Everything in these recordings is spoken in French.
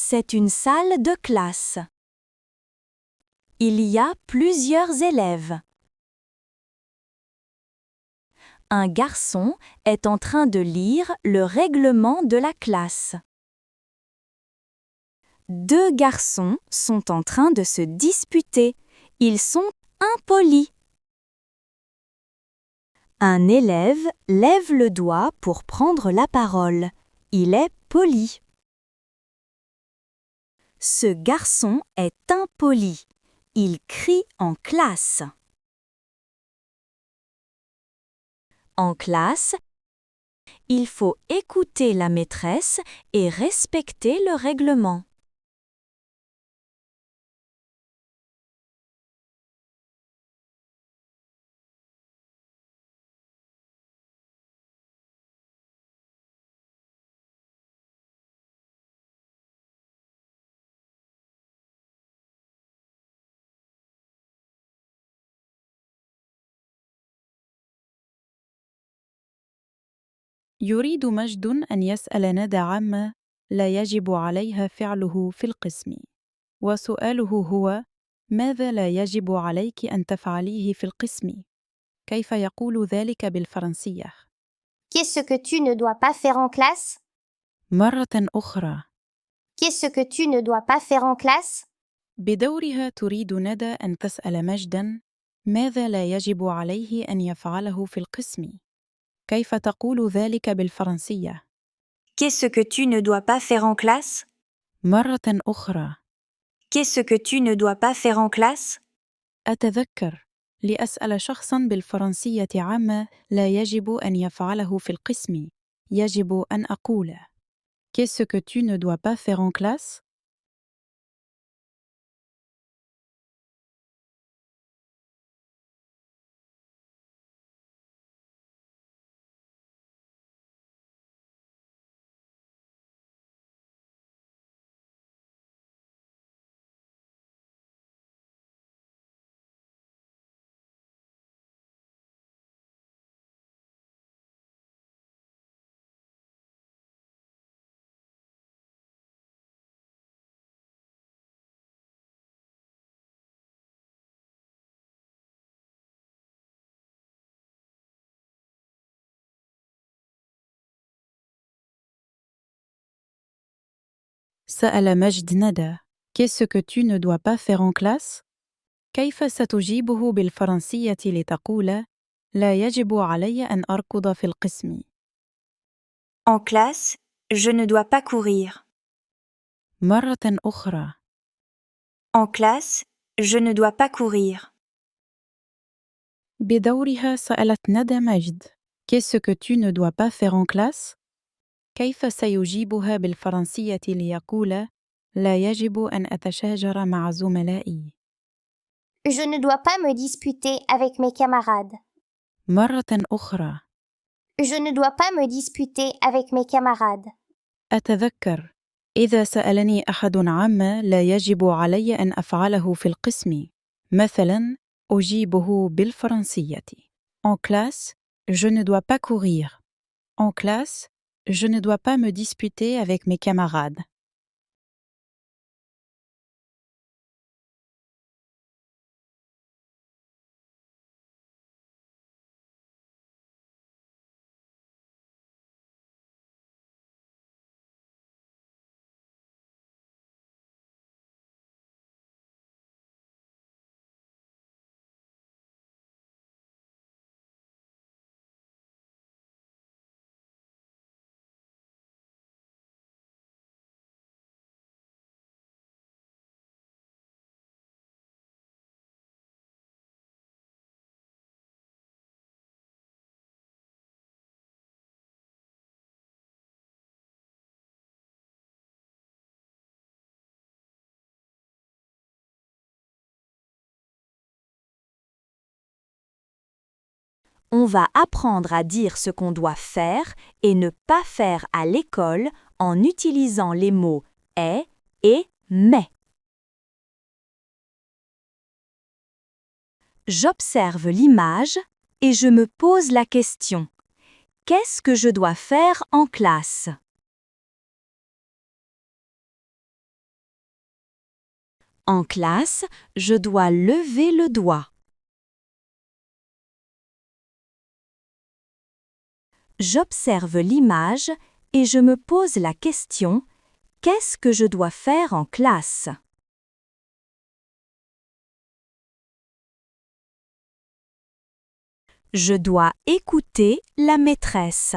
C'est une salle de classe. Il y a plusieurs élèves. Un garçon est en train de lire le règlement de la classe. Deux garçons sont en train de se disputer. Ils sont impolis. Un élève lève le doigt pour prendre la parole. Il est poli. Ce garçon est impoli. Il crie en classe. En classe, il faut écouter la maîtresse et respecter le règlement. يريد مجد أن يسأل ندى عما لا يجب عليها فعله في القسم. وسؤاله هو: ماذا لا يجب عليك أن تفعليه في القسم؟ كيف يقول ذلك بالفرنسية؟ Qu'est-ce que tu ne dois pas faire en classe? مرة أخرى. Qu'est-ce que tu ne dois pas faire en classe? بدورها تريد ندى أن تسأل مجداً: ماذا لا يجب عليه أن يفعله في القسم؟ كيف تقول ذلك بالفرنسية؟ Qu'est-ce que tu ne dois pas faire en classe? مرة أخرى. Qu'est-ce que tu ne dois pas faire en classe? أتذكر لأسأل شخصاً بالفرنسية عما لا يجب أن يفعله في القسم، يجب أن أقول: Qu'est-ce que tu ne dois pas faire en classe? سأل مجد ندى: Qu'est-ce que tu ne dois pas faire en classe؟ كيف ستجيبه بالفرنسية لتقول: لا يجب علي أن أركض في القسم؟ En classe, je ne dois pas courir. مرة أخرى. En classe, je ne dois pas courir. بدورها سألت ندى مجد: Qu'est-ce que tu ne dois pas faire en classe؟ كيف سيجيبها بالفرنسية ليقول: لا يجب أن أتشاجر مع زملائي؟ Je ne dois pas me disputer avec mes camarades. مرة أخرى. Je ne dois pas me disputer avec mes camarades. أتذكر إذا سألني أحد عما لا يجب علي أن أفعله في القسم، مثلاً أجيبه بالفرنسية: En classe, je ne dois pas courir. En classe, je ne dois pas me disputer avec mes camarades. On va apprendre à dire ce qu'on doit faire et ne pas faire à l'école en utilisant les mots est et mais. J'observe l'image et je me pose la question: qu'est-ce que je dois faire en classe? En classe, je dois lever le doigt. J'observe l'image et je me pose la question: qu'est-ce que je dois faire en classe? Je dois écouter la maîtresse.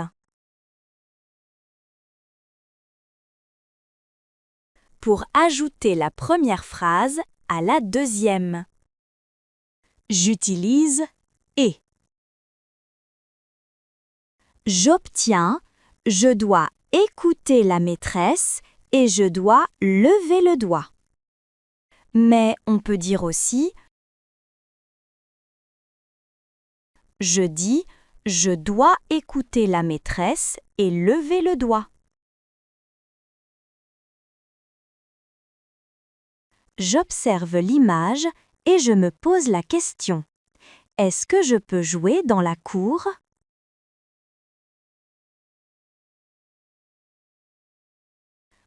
Pour ajouter la première phrase à la deuxième, j'utilise « et ». J'obtiens, je dois écouter la maîtresse et je dois lever le doigt. Mais on peut dire aussi je dis, je dois écouter la maîtresse et lever le doigt. J'observe l'image et je me pose la question: est-ce que je peux jouer dans la cour?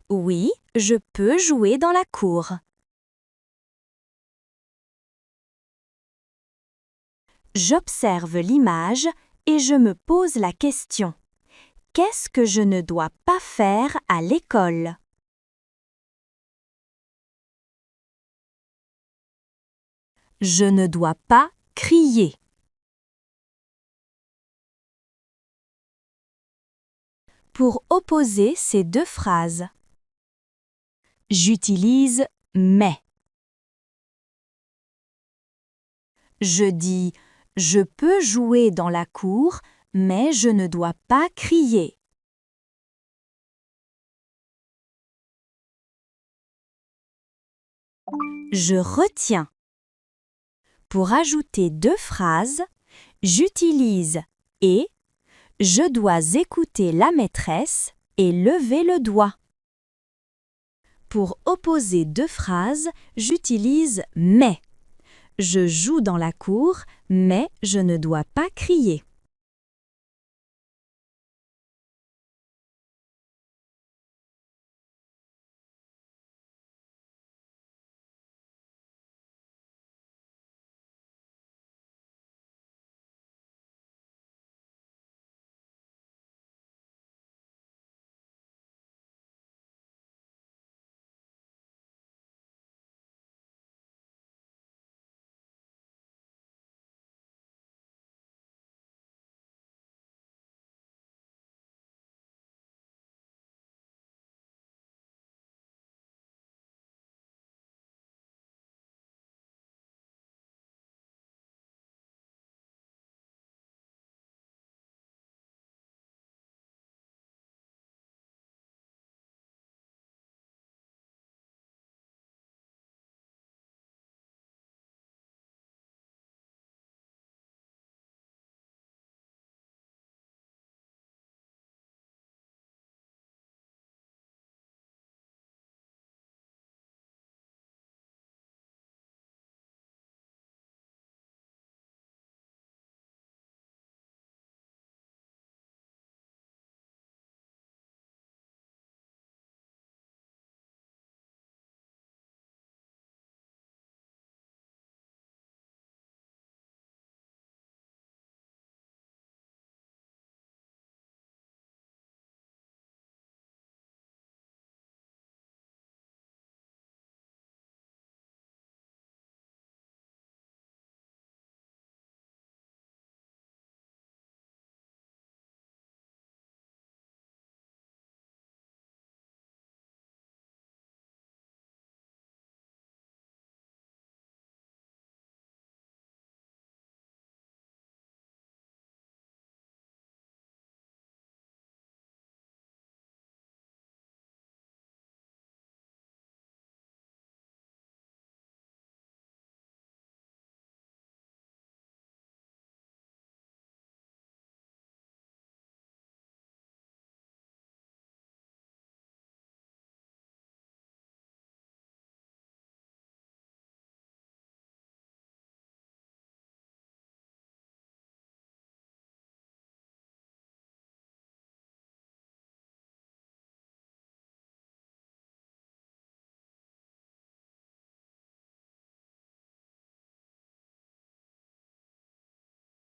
Oui, je peux jouer dans la cour. J'observe l'image et je me pose la question: qu'est-ce que je ne dois pas faire à l'école? Je ne dois pas crier. Pour opposer ces deux phrases, j'utilise « mais ». Je dis « je peux jouer dans la cour, mais je ne dois pas crier ». Je retiens. Pour ajouter deux phrases, j'utilise « et ». Je dois écouter la maîtresse et lever le doigt. Pour opposer deux phrases, j'utilise « mais ». Je joue dans la cour, mais je ne dois pas crier.